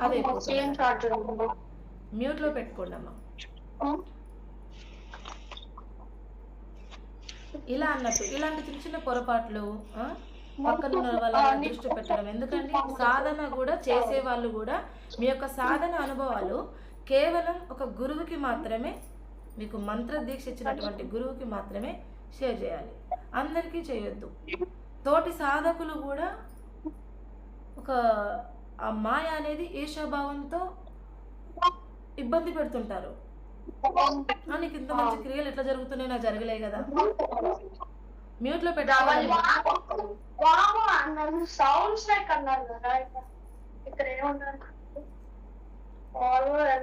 అదే మ్యూట్లో పెట్టుకోండి అమ్మా. ఇలా అన్నట్టు ఇలాంటి చిన్న చిన్న పొరపాట్లు పక్కన ఉన్న వాళ్ళ దృష్టి పెట్టడం. ఎందుకంటే సాధన కూడా చేసే వాళ్ళు కూడా మీ యొక్క సాధన అనుభవాలు కేవలం ఒక గురువుకి మాత్రమే, మీకు మంత్ర దీక్ష ఇచ్చినటువంటి గురువుకి మాత్రమే షేర్ చేయాలి, అందరికీ చేయొద్దు. తోటి సాధకులు కూడా ఒక ఆ మాయ అనేది ఈర్షాభావంతో ఇబ్బంది పెడుతుంటారు. నీకు ఇంత మంచి క్రియలు ఎట్లా జరుగుతున్నాయి, నాకు జరగలే కదా. మ్యూట్ లో పెట్టాలి.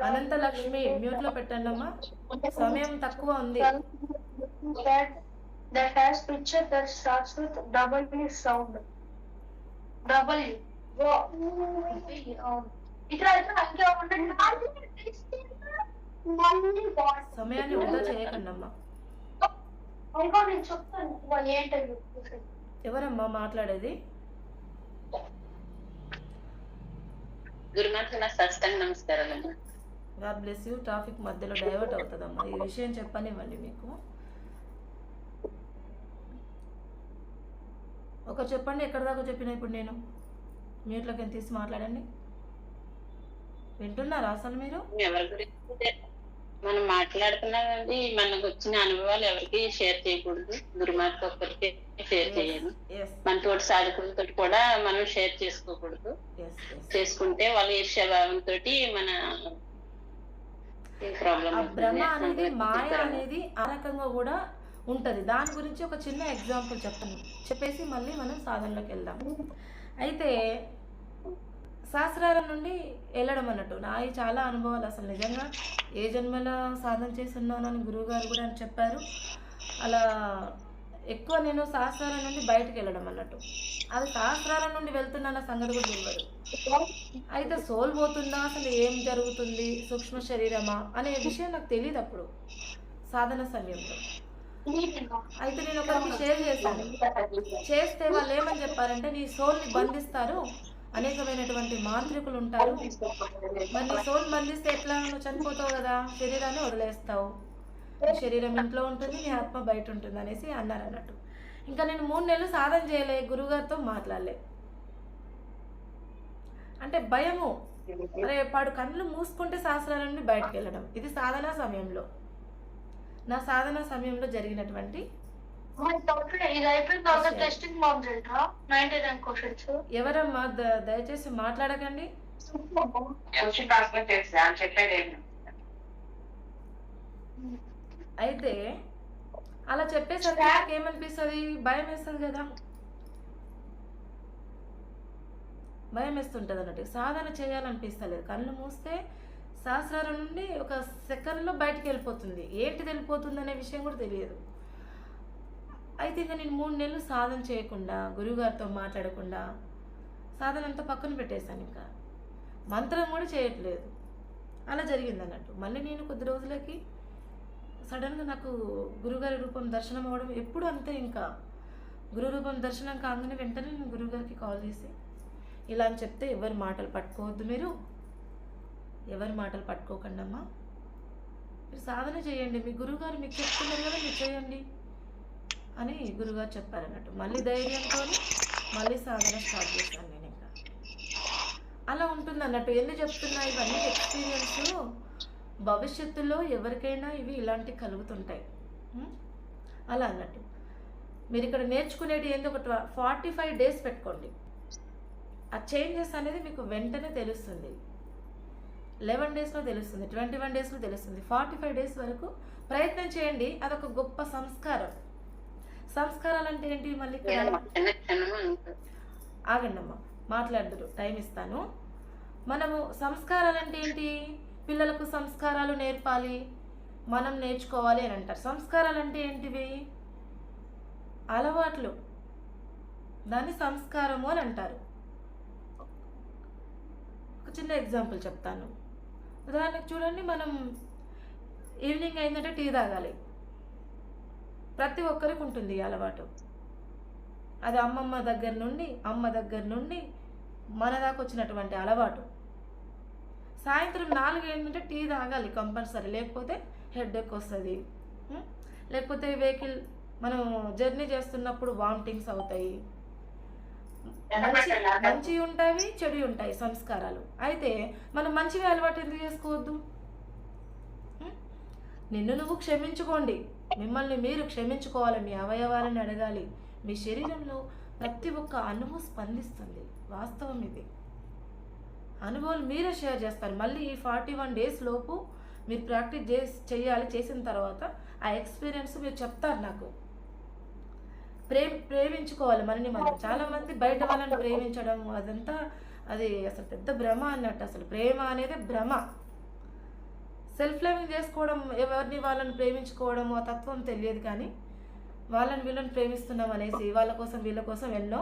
అనంత లక్ష్మి మ్యూట్ లో పెట్టండి అమ్మా, సమయం తక్కువ ఉంది. That has picture that starts with W sound. W. సమయాన్ని వృధా చేయకండి అమ్మా. ఎవరమ్మా మాట్లాడేది? నమస్కారం. God bless you. ట్రాఫిక్ మధ్యలో డైవర్ట్ అవుతుందమ్మా, ఈ విషయం చెప్పనివ్వండి. మీకు ఒక చెప్పండి, ఎక్కడ దాకా చెప్పిన ఇప్పుడు నేను మ్యూట్లోకి తీసి మాట్లాడండి. వింటున్నారా అసలు మీరు? ఎవరి గురించి మనం మాట్లాడుతున్నామండి, మనకు వచ్చిన అనుభవాలు ఎవరికి షేర్ చేయకూడదు, గురుమాత ఒక్కరికి షేర్ చేయాలి. మన తోటి సాధకులతో కూడా మనం షేర్ చేసుకోకూడదు. చేసుకుంటే వాళ్ళ ఈర్ష్యాభావంతో మన భ్రమ అనేది, మాయ అనేది ఆ రకంగా కూడా ఉంటుంది. దాని గురించి ఒక చిన్న ఎగ్జాంపుల్ చెప్పేసి మళ్ళీ మనం సాధనలోకి వెళ్దాం. అయితే శాస్త్రాల నుండి వెళ్ళడం అన్నట్టు నాయి చాలా అనుభవాలు. అసలు నిజంగా ఏ జన్మలో సాధన చేస్తున్నానని గురువుగారు కూడా అని చెప్పారు. అలా ఎక్కువ నేను శాస్త్రాల నుండి బయటకు వెళ్ళడం అన్నట్టు, అది శాస్త్రాల నుండి వెళ్తున్న సంగతి కూడా తెలియదు. అయితే సోల్ పోతుందా, అసలు ఏం జరుగుతుంది, సూక్ష్మ శరీరమా అనే విషయం నాకు తెలియదు అప్పుడు సాధన సమయంలో. అయితే నేను ఒకరికి షేర్ చేశాను. చేస్తే వాళ్ళు ఏమని చెప్పారంటే, నీ సోల్ని బంధిస్తారు, అనేకమైనటువంటి మాంత్రికులు ఉంటారు, మరి నీ సోల్ బంధిస్తే ఎట్లా, నువ్వు చనిపోతావు కదా, శరీరాన్ని వదిలేస్తావు, శరీరం ఇంట్లో ఉంటుంది, నీ ఆత్మ బయట ఉంటుంది అనేసి అన్నారు అన్నట్టు. ఇంకా నేను 3 నెలలు సాధన చేయలే, గురువుగారితో మాట్లాడలే. అంటే భయము, అరే పాడు కళ్ళు మూసుకుంటే శాస్త్రాల నుండి బయటకు వెళ్ళడం. ఇది సాధనా సమయంలో, నా సాధన సమయంలో జరిగినటువంటి. ఎవరమ్మా దయచేసి మాట్లాడకండి. అయితే అలా చెప్పేసరికి నాకు ఏమనిపిస్తుంది, భయం వేస్తుంది కదా, భయం వేస్తుంటుంది అన్నట్టు. సాధన చేయాలనిపిస్తలేదు. కళ్ళు మూస్తే శాస్త్రాల నుండి ఒక సెకండ్లో బయటికి వెళ్ళిపోతుంది, ఏంటి వెళ్ళిపోతుంది అనే విషయం కూడా తెలియదు. అయితే ఇంకా నేను 3 నెలలు సాధన చేయకుండా, గురువుగారితో మాట్లాడకుండా సాధన అంతా పక్కన పెట్టేశాను. ఇంకా మంత్రం కూడా చేయట్లేదు. అలా జరిగింది అన్నట్టు. మళ్ళీ నేను కొద్ది రోజులకి సడన్గా నాకు గురుగారి రూపం దర్శనం అవ్వడం ఎప్పుడు అంతే. ఇంకా గురు రూపం దర్శనం కాగానే వెంటనే నేను గురువుగారికి కాల్ చేసి ఇలా అని చెప్తే, ఎవరి మాటలు పట్టుకోవద్దు, మీరు ఎవరి మాటలు పట్టుకోకండి అమ్మా, మీరు సాధన చేయండి, మీ గురువుగారు మీకు చెప్తున్నారు కదా, మీరు చేయండి అని గురుగారు చెప్పారన్నట్టు. మళ్ళీ ధైర్యంతో మళ్ళీ సాధన స్టార్ట్ చేశాను నేను. ఇంకా అలా ఉంటుంది అన్నట్టు. ఎందుకు చెప్తున్నా, ఇవన్నీ ఎక్స్పీరియన్స్, భవిష్యత్తులో ఎవరికైనా ఇవి ఇలాంటివి కలుగుతుంటాయి. అలా అన్నట్టు మీరు ఇక్కడ నేర్చుకునేది ఏందో ఒక 45 డేస్ పెట్టుకోండి. ఆ చేంజెస్ అనేది మీకు వెంటనే తెలుస్తుంది. 11 డేస్లో తెలుస్తుంది, 21 డేస్లో తెలుస్తుంది, 45 డేస్ వరకు ప్రయత్నం చేయండి. అదొక గొప్ప సంస్కారం. సంస్కారాలు అంటే ఏంటి, మళ్ళీ ఆగండి అమ్మా, మాట్లాడదురు, టైం ఇస్తాను. మనము సంస్కారాలు అంటే ఏంటి, పిల్లలకు సంస్కారాలు నేర్పాలి, మనం నేర్చుకోవాలి అని అంటారు. సంస్కారాలు అంటే ఏంటివి, అలవాట్లు, దాన్ని సంస్కారము అని అంటారు. ఒక చిన్న ఎగ్జాంపుల్ చెప్తాను. ఉదాహరణకు చూడండి, మనం ఈవినింగ్ అయిందంటే టీ తాగాలి, ప్రతి ఒక్కరికి ఉంటుంది ఈ అలవాటు. అది అమ్మ దగ్గర నుండి మన దాకా వచ్చినటువంటి అలవాటు. సాయంత్రం 4 ఏంటంటే టీ తాగాలి కంపల్సరీ, లేకపోతే హెడేక్ వస్తుంది. లేకపోతే వెహికల్ మనం జర్నీ చేస్తున్నప్పుడు వామిటింగ్స్ అవుతాయి. మంచి ఉంటాయి, చెడు ఉంటాయి సంస్కారాలు. అయితే మనం మంచివి అలవాటు ఎందుకు చేసుకోవద్దు? నిన్ను నువ్వు క్షమించుకోండి, మిమ్మల్ని మీరు క్షమించుకోవాలి, మీ అవయవాలను అడగాలి. మీ శరీరంలో ప్రతి ఒక్క అణువు స్పందిస్తుంది, వాస్తవం ఇది. అనుభవాలు మీరే షేర్ చేస్తారు. మళ్ళీ ఈ 41 days లోపు మీరు ప్రాక్టీస్ చేయాలి. చేసిన తర్వాత ఆ ఎక్స్పీరియన్స్ మీరు చెప్తారు నాకు. ప్రేమించుకోవాలి మనని మనం. చాలామంది బయట వాళ్ళని ప్రేమించడం అదంతా అది అసలు పెద్ద భ్రమ అన్నట్టు. అసలు ప్రేమ అనేది భ్రమ. సెల్ఫ్ లవింగ్ చేసుకోవడం, ఎవరిని వాళ్ళని ప్రేమించుకోవడం ఆ తత్వం తెలియదు. కానీ వాళ్ళని వీళ్ళని ప్రేమిస్తున్నాం అనేసి వాళ్ళ కోసం వీళ్ళ కోసం ఎన్నో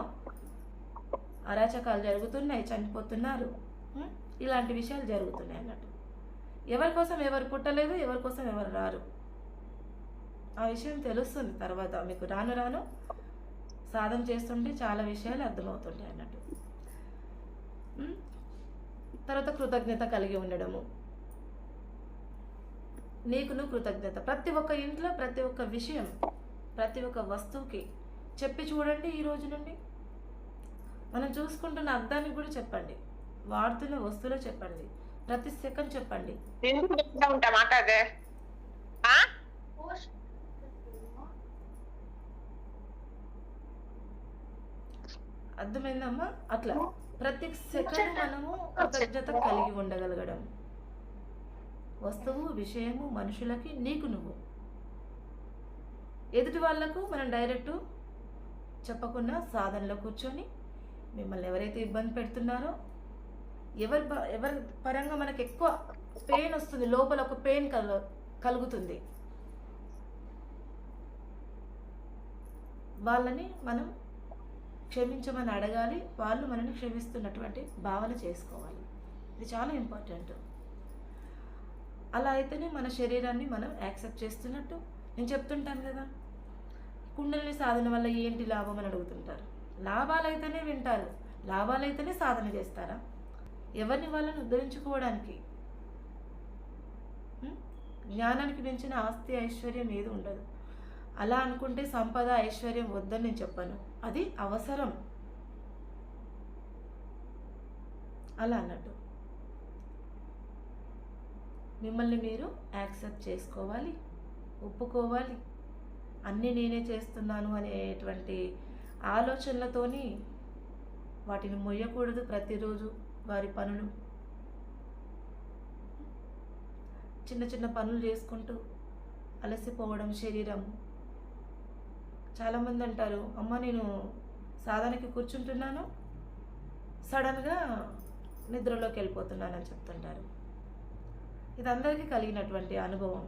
అరాచకాలు జరుగుతున్నాయి, చనిపోతున్నారు, ఇలాంటి విషయాలు జరుగుతున్నాయి అన్నట్టు. ఎవరి కోసం ఎవరు పుట్టలేదు, ఎవరి కోసం ఎవరు రారు. ఆ విషయం తెలుస్తుంది తర్వాత మీకు. రాను రాను సాధన చేస్తుంటే చాలా విషయాలు అర్థమవుతుంటాయి అన్నట్టు. తర్వాత కృతజ్ఞత కలిగి ఉండడము. నీకు నువ్వు కృతజ్ఞత. ప్రతి ఒక్క ఇంట్లో ప్రతి ఒక్క విషయం, ప్రతి ఒక్క వస్తువుకి చెప్పి చూడండి. ఈ రోజు నుండి మనం చూసుకుంటున్న అర్థానికి కూడా చెప్పండి, వాడుతున్న వస్తువులో చెప్పండి, ప్రతి సెకండ్ చెప్పండి. అర్థమైందమ్మా? అట్లా ప్రతి సెకండ్ మనము కృతజ్ఞత కలిగి ఉండగలగడం. వస్తువు, విషయము, మనుషులకి, నీకు నువ్వు. ఎదుటి వాళ్లకు మనం డైరెక్ట్ చెప్పకుండా సాధనలో కూర్చొని మిమ్మల్ని ఎవరైతే ఇబ్బంది పెడుతున్నారో, ఎవరి పరంగా మనకు ఎక్కువ పెయిన్ వస్తుంది, లోపల ఒక పెయిన్ కలుగుతుంది, వాళ్ళని మనం క్షమించమని అడగాలి. వాళ్ళు మనల్ని క్షమిస్తున్నటువంటి భావన చేసుకోవాలి. ఇది చాలా ఇంపార్టెంట్. అలా అయితేనే మన శరీరాన్ని మనం యాక్సెప్ట్ చేస్తున్నట్టు. నేను చెప్తుంటాను కదా, కుండలిని సాధన వల్ల ఏంటి లాభం అని అడుగుతుంటారు. లాభాలైతేనే వింటారు, లాభాలైతేనే సాధన చేస్తారా? ఎవరిని వాళ్ళని ఉద్ధరించుకోవడానికి. జ్ఞానానికి మించిన ఆస్తి ఐశ్వర్యం ఏది ఉండదు. అలా అనుకుంటే సంపద ఐశ్వర్యం వద్దని నేను చెప్పను, అది అవసరం. అలా అన్నట్టు మిమ్మల్ని మీరు యాక్సెప్ట్ చేసుకోవాలి, ఒప్పుకోవాలి. అన్నీ నేనే చేస్తున్నాను అనేటువంటి ఆలోచనలతోని వాటిని మొయ్యకూడదు. ప్రతిరోజు వారి పనులు, చిన్న చిన్న పనులు చేసుకుంటూ అలసిపోవడం శరీరం. చాలామంది అంటారు, అమ్మ నేను సాధనకి కూర్చుంటున్నాను, సడన్గా నిద్రలోకి వెళ్ళిపోతున్నానని చెప్తుంటారు. ఇది అందరికీ కలిగినటువంటి అనుభవం.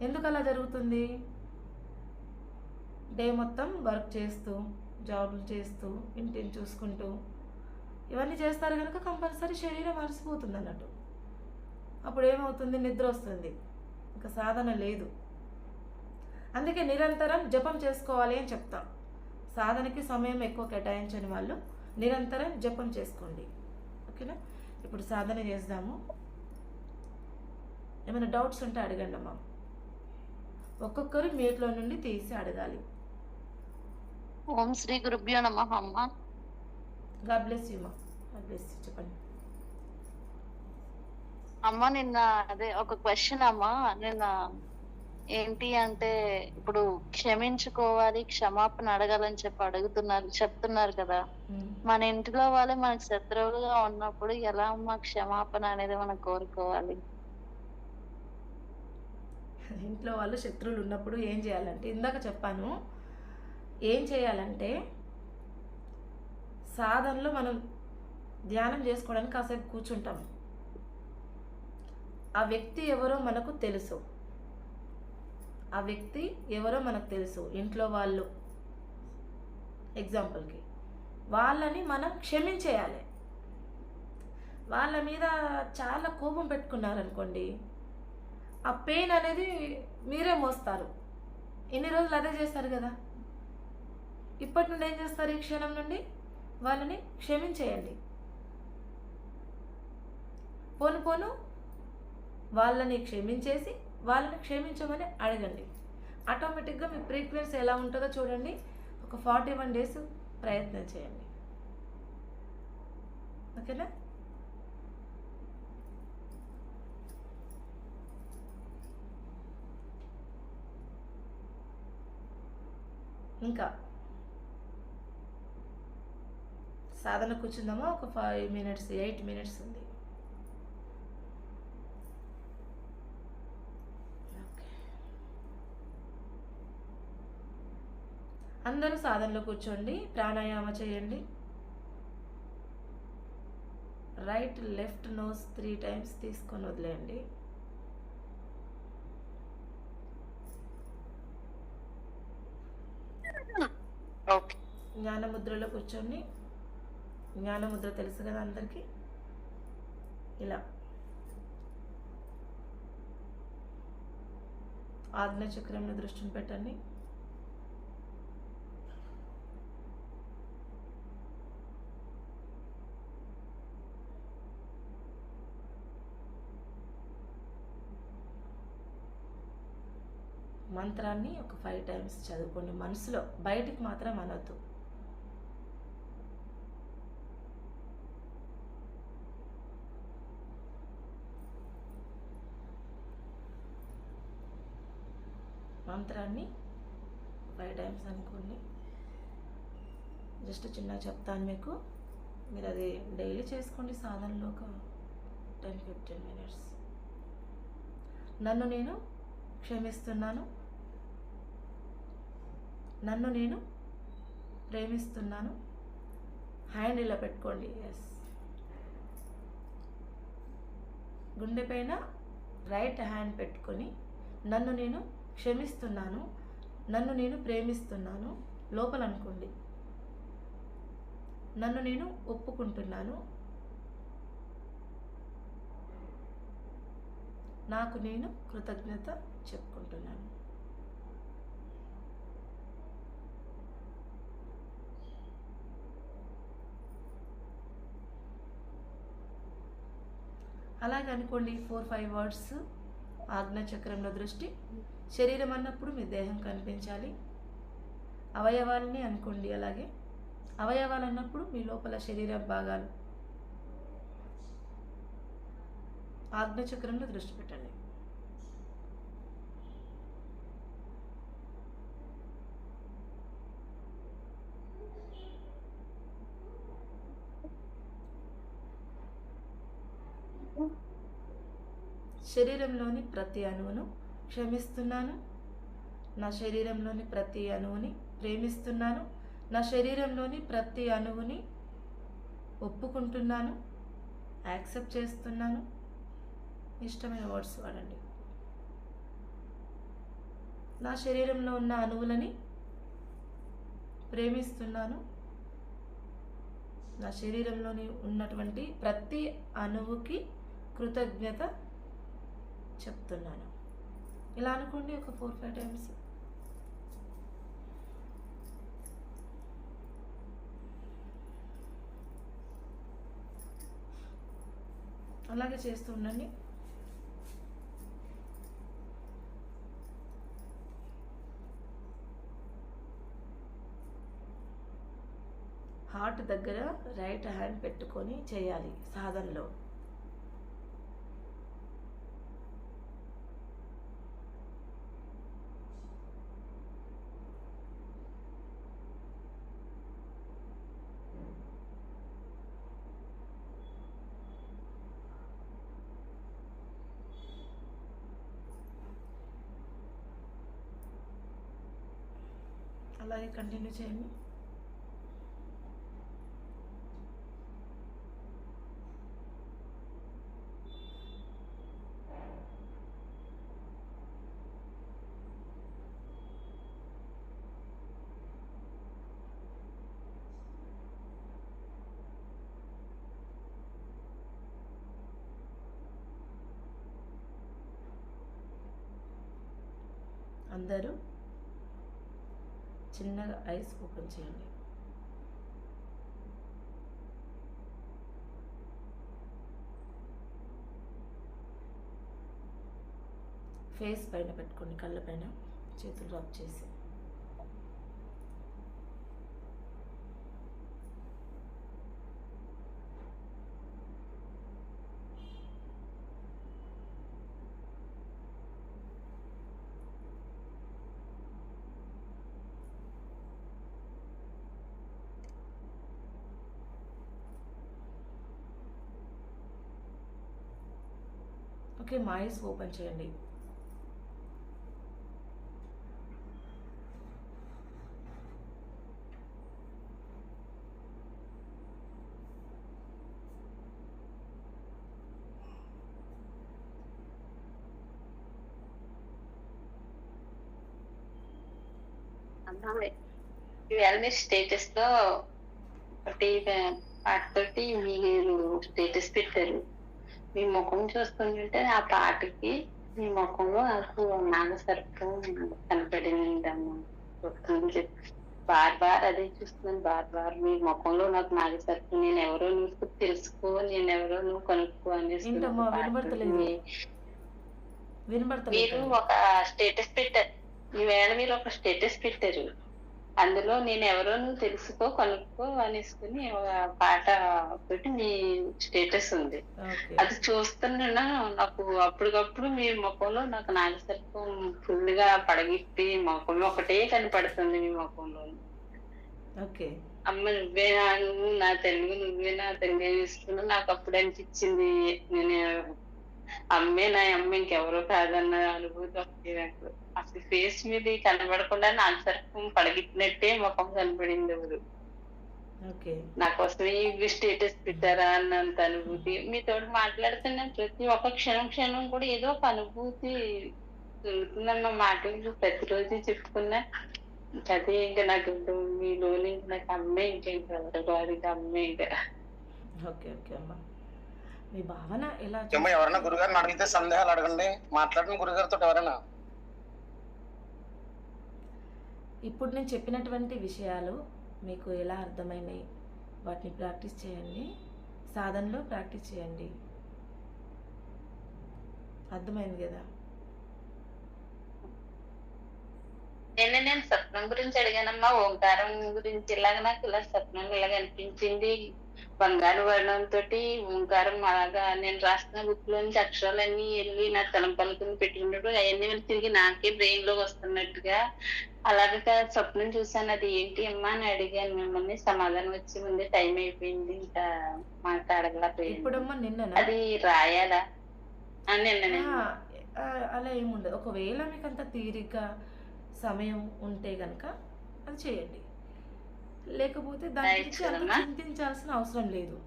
ఎందుకు అలా జరుగుతుంది? డే మొత్తం వర్క్ చేస్తూ, జాబులు చేస్తూ, ఇంటిని చూసుకుంటూ ఇవన్నీ చేస్తారు కనుక కంపల్సరీ శరీరం అలసిపోతుంది అన్నట్టు. అప్పుడు ఏమవుతుంది? నిద్ర వస్తుంది, ఇంకా సాధన లేదు. అందుకే నిరంతరం జపం చేసుకోవాలి అని చెప్తాం. సాధనకి సమయం ఎక్కువ కేటాయించని వాళ్ళు నిరంతరం జపం చేసుకోండి. ఓకేనా? ఇప్పుడు సాధన చేద్దాము. ఏమైనా డౌట్స్ ఉంటే అడగండి అమ్మా. ఒక్కొక్కరు మీట్లో నుండి తీసి అడగాలి. ఓం శ్రీ గురుభ్యో నమః. అమ్మ God bless you. God bless you. చెప్పండి అమ్మ. నిన్న అదే ఒక క్వశ్చన్ అమ్మ. నిన్న ఏంటి అంటే, ఇప్పుడు క్షమించుకోవాలి, క్షమాపణ అడగాలని చెప్తున్నారు కదా. మన ఇంటిలో వాళ్ళే మనకు శత్రువులుగా ఉన్నప్పుడు ఎలా అమ్మ క్షమాపణ అనేది మనం కోరుకోవాలి? ఇంట్లో వాళ్ళు శత్రువులు ఉన్నప్పుడు ఏం చేయాలంటే, ఇందాక చెప్పాను, ఏం చేయాలంటే సాధనలో మనం ధ్యానం చేసుకోవడానికి కాసేపు కూర్చుంటాం. ఆ వ్యక్తి ఎవరో మనకు తెలుసు, ఆ వ్యక్తి ఎవరో మనకు తెలుసు. ఇంట్లో వాళ్ళు ఎగ్జాంపుల్కి వాళ్ళని మనం క్షమించేయాలి. వాళ్ళ మీద చాలా కోపం పెట్టుకున్నారనుకోండి, ఆ పెయిన్ అనేది మీరే మోస్తారు. ఇన్ని రోజులు అదే చేస్తారు కదా. ఇప్పటి నుండి ఏం చేస్తారు? ఈ క్షణం నుండి వాళ్ళని క్షమించేయండి. పోను పోను వాళ్ళని క్షమించేసి వాళ్ళని క్షమించమని అడగండి. ఆటోమేటిక్గా మీ ఫ్రీక్వెన్సీ ఎలా ఉంటుందో చూడండి. ఒక 41 డేస్ ప్రయత్నం చేయండి. ఓకేనా? ఇంకా సాధన కూర్చుందామా? ఒక 5 మినిట్స్ 8 మినిట్స్ ఉంది. ఓకే, అందరూ సాధనలో కూర్చోండి, ప్రాణాయామ చేయండి. రైట్ లెఫ్ట్ నోస్ 3 టైమ్స్ తీసుకొని వదిలేయండి. ఓకే. జ్ఞానముద్రలో కూర్చోండి. జ్ఞానముద్ర తెలుసు కదా అందరికీ. ఇలా ఆజ్ఞ చక్రంలో దృష్టిని పెట్టండి. మంత్రాన్ని ఒక 5 టైమ్స్ చదువుకోండి మనసులో, బయటికి మాత్రం అనొద్దు. మంత్రాన్ని 5 టైమ్స్ అనుకోండి. జస్ట్ చిన్న చెప్తాను మీకు, మీరు అది డైలీ చేసుకోండి సాధనలో ఒక 10-15 మినిట్స్. నన్ను నేను క్షమిస్తున్నాను, నన్ను నేను ప్రేమిస్తున్నాను. హ్యాండ్ ఇలా పెట్టుకోండి. ఎస్, గుండె పైన రైట్ హ్యాండ్ పెట్టుకొని నన్ను నేను క్షమిస్తున్నాను, నన్ను నేను ప్రేమిస్తున్నాను లోపల అనుకోండి. నన్ను నేను ఒప్పుకుంటున్నాను, నాకు నేను కృతజ్ఞత చెప్పుకుంటున్నాను. అలాగే అనుకోండి 4-5 వర్డ్స్. ఆజ్ఞా చక్రంలో దృష్టి. శరీరం అన్నప్పుడు మీ దేహం కనిపించాలి. అవయవాలని అనుకోండి. అలాగే అవయవాలు అన్నప్పుడు మీ లోపల శరీర భాగాలు. ఆజ్ఞా చక్రంలో దృష్టి పెట్టండి. శరీరంలోని ప్రతి అణువును క్షమిస్తున్నాను, నా శరీరంలోని ప్రతి అణువుని ప్రేమిస్తున్నాను, నా శరీరంలోని ప్రతి అణువుని ఒప్పుకుంటున్నాను, యాక్సెప్ట్ చేస్తున్నాను. ఇష్టమైన వర్డ్స్ వాడండి. నా శరీరంలో ఉన్న అణువులని ప్రేమిస్తున్నాను, నా శరీరంలోని ఉన్నటువంటి ప్రతి అణువుకి కృతజ్ఞత చెప్తున్నాను. ఇలా అనుకోండి ఒక 4-5 టైమ్స్. అలాగే చేస్తూ ఉండండి. హార్ట్ దగ్గర రైట్ హ్యాండ్ పెట్టుకొని చేయాలి సాధనలో. అలాగే కంటిన్యూ చేయండి. అందరూ చిన్నగా ఐస్ ఓపెన్ చేయండి. ఫేస్ పైన పెట్టుకోండి, కళ్ళ పైన చేతులు రబ్ చేసి. ఓకే, మా ఐస్ ఓపెన్ చేయండి. ఇవాళ మీరు స్టేటస్ లో ఒకటి పాటతోటి మీరు స్టేటస్ పెట్టారు. మీ ముఖం చూస్తుంటే ఆ పాటకి మీ ముఖంలో నాకు నాగసర్పం కనపడిందమ్మా. బార్ అదే చూస్తున్నాను, బార్ మీ ముఖంలో నాకు నాగసర్పం, నేను ఎవరో నువ్వు తెలుసుకో, నేను ఎవరో నువ్వు కనుక్కో అనేసి మీరు ఒక స్టేటస్ పెట్టారు. ఈవేళ మీరు ఒక స్టేటస్ పెట్టారు. అందులో నేను ఎవరో నువ్వు తెలుసుకో కనుక్కో అనేసుకుని ఒక పాట పెట్టి మీ స్టేటస్ ఉంది. అది చూస్తున్నా నాకు అప్పటికప్పుడు మీ ముఖంలో నాకు నాగసర్పం ఫుల్ గా పడగిప్పి ముఖం ఒకటే కనపడుతుంది మీ ముఖంలో. అమ్మ నువ్వేనా, నువ్వు నా తెలుగు, నువ్వేనా తెలుగు ఇస్తున్నా. నాకు అప్పుడు అనిపించింది నేను అమ్మే నా అమ్మ, ఇంకెవరో కాదన్న అనుభూతి వస్తుంది నాకు. అసలు ఫేస్ మీద కనబడకుండా నాగసర్పం పడగిట్టినట్టే ముఖం కనపడింది. ఎవరు నా కోసమే ఇవి స్టేటస్ పెట్టారా అన్నంత అనుభూతి. మీతో మాట్లాడుతున్న ప్రతి ఒక్క క్షణం కూడా ఏదో ఒక అనుభూతి దొరుకుతుందన్న మాటలు ప్రతిరోజు చెప్పుకున్నా. అదే ఇంకా నాకు మీలోని నాకు అమ్మే, ఇంకేంటి అమ్మే ఇంకా. ఓకే ఓకే అమ్మా, మీ భావన ఎలా? ఎవరైనా గురుగారిని అడిగితే సందేహాలు అడగండి, మాట్లాడిన గురుగారితో ఎవరైనా. ఇప్పుడు నేను చెప్పినటువంటి విషయాలు మీకు ఎలా అర్థమైనాయి, వాటిని ప్రాక్టీస్ చేయండి, సాధనలో ప్రాక్టీస్ చేయండి. అర్థమైంది కదా? నేను స్వప్నం గురించి అడిగానమ్మా, ఓంకారం గురించి. ఇలాగ నాకు ఇలా స్వప్నం ఇలాగ అనిపించింది. బంగారు వర్ణంతో ఓంకారం అలాగా నేను రాసిన బుక్ లోంచి అక్షరాలన్నీ వెళ్ళి నా తలంపలకుని పెట్టుకున్నట్టు అవన్నీ తిరిగి నాకే బ్రెయిన్ లో వస్తున్నట్టుగా అలాగే స్వప్నం చూసాను. అది ఏంటి అమ్మా అని అడిగాను మిమ్మల్ని. సమాధానం వచ్చి ముందే టైం అయిపోయింది, ఇంకా మాట్లాడలేకపోయింది. అది రాయాలా? నిన్న అలా ఏముండదు. ఒకవేళ మీకు అంత తీరిక సమయం ఉంటే గనక అది చేయండి, లేకపోతే దాని గురించి అంత చింతించాల్సిన అవసరం లేదు.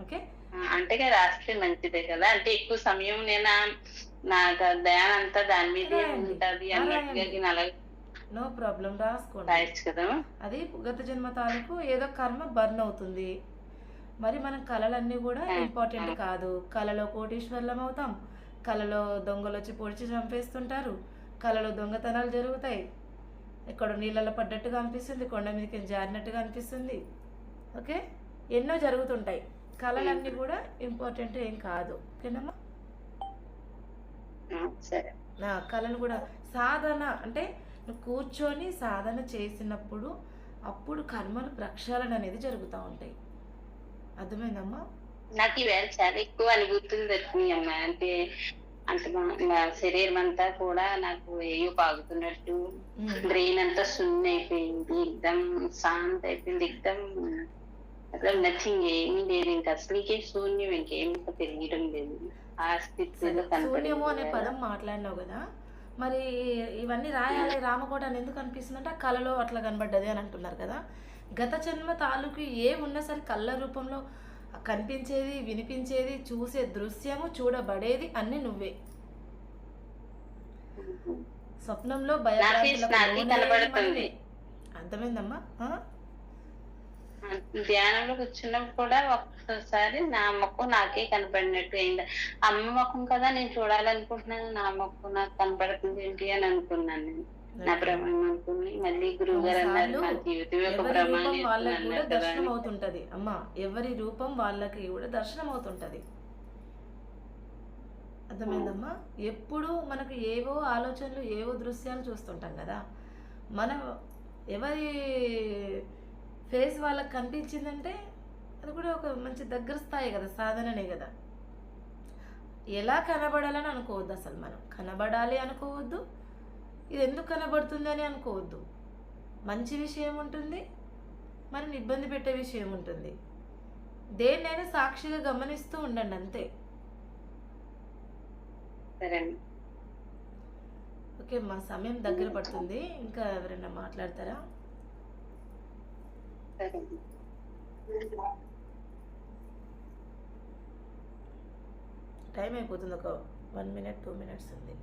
ఓకే, అంటే రాస్తే మంచిదే కదా. అంటే ఎక్కువ సమయం నేను నాకు ధ్యానం అంతా దాని మీదే ఉంటది అన్నట్టుగా. నో ప్రాబ్లం, రాసుకోండి కదా. అది గత జన్మ తాలూకు ఏదో కర్మ బర్న్ అవుతుంది. మరి మనం కళలన్నీ కూడా ఇంపార్టెంట్ కాదు. కళలో కోటీశ్వర్లం అవుతాం, కళలో దొంగలు వచ్చి పొడిచి చంపేస్తుంటారు, కళలో దొంగతనాలు జరుగుతాయి, ఎక్కడో నీళ్ళలో పడ్డట్టుగా అనిపిస్తుంది, కొండ మీదకి జారినట్టుగా అనిపిస్తుంది. ఓకే, ఎన్నో జరుగుతుంటాయి. కళలన్నీ కూడా ఇంపార్టెంట్ ఏం కాదు. ఓకేనమ్మా? కళలు కూడా సాధన అంటే నువ్వు కూర్చొని సాధన చేసినప్పుడు అప్పుడు కర్మలు ప్రక్షాళన అనేది జరుగుతూ ఉంటాయి. అర్థమైందమ్మా? నాకు ఈవేళ చాలా ఎక్కువ అనుభూతులు దొరికినాయి అమ్మా. అంటే శరీరం అంతా కూడా నాకు ఏయో పాగుతున్నట్టు, బ్రెయిన్ అంతా సున్న అయిపోయింది, ఎగ్దమ్ శాంత అయిపోయింది, ఎగ్దమ్ అసలు నథింగ్, ఏమీ లేదు. ఇంకా అసలుకే శూన్యం, ఇంకేం తెలియడం లేదు. ఆ స్థితిలో శూన్యము అనే పదం మాట్లాడినావు కదా, మరి ఇవన్నీ రాయాలి రామకోట అని ఎందుకు అనిపిస్తుందంటే ఆ కళలో అట్లా కనబడ్డది అని అంటున్నారు కదా. గత జన్మ తాలూకు ఏ ఉన్నా సరే కళ్ళ రూపంలో కనిపించేది, వినిపించేది, చూసే దృశ్యము, చూడబడేది అన్ని నువ్వే. స్వప్నంలో భయపడుతుంది. అర్థమైందమ్మా? ధ్యానంలో కూర్చున్నప్పుడు కూడా ఒక్కసారి నా ముఖం నాకే కనపడినట్టు అయింది. అమ్మ ముఖం కదా నేను చూడాలనుకుంటున్నాను, నా ముఖం నాకు కనపడుతుంది ఏంటి అని అనుకున్నాను. నేను నా భ్రమం అనుకుని మళ్ళీ గురువు గారు అన్నారు నా జీవితం ఒక భ్రమాన్ని దర్శనం అవుతుంటది అమ్మా. ఎవరి రూపం వాళ్ళకి కూడా దర్శనం అవుతుంటది. అర్థమైందమ్మా? ఎప్పుడు మనకు ఏవో ఆలోచనలు ఏవో దృశ్యాలు చూస్తుంటాం కదా, మనం ఎవరి ఫేస్ వాళ్ళకి కనిపించిందంటే అది కూడా ఒక మంచి దగ్గర స్థాయి కదా, సాధననే కదా. ఎలా కనబడాలని అనుకోవద్దు, అసలు మనం కనబడాలి అనుకోవద్దు, ఇది ఎందుకు కనబడుతుంది అని అనుకోవద్దు. మంచి విషయం ఉంటుంది, మనని ఇబ్బంది పెట్టే విషయం ఉంటుంది. దేన్నైనా సాక్షిగా గమనిస్తూ ఉండండి అంతే. సరే ఓకే, మా సమయం దగ్గర పడుతుంది, ఇంకా ఎవరైనా మాట్లాడతారా? సరే టైం అయిపోతుంది, ఒక 1 minute 2 minutes ఉంది.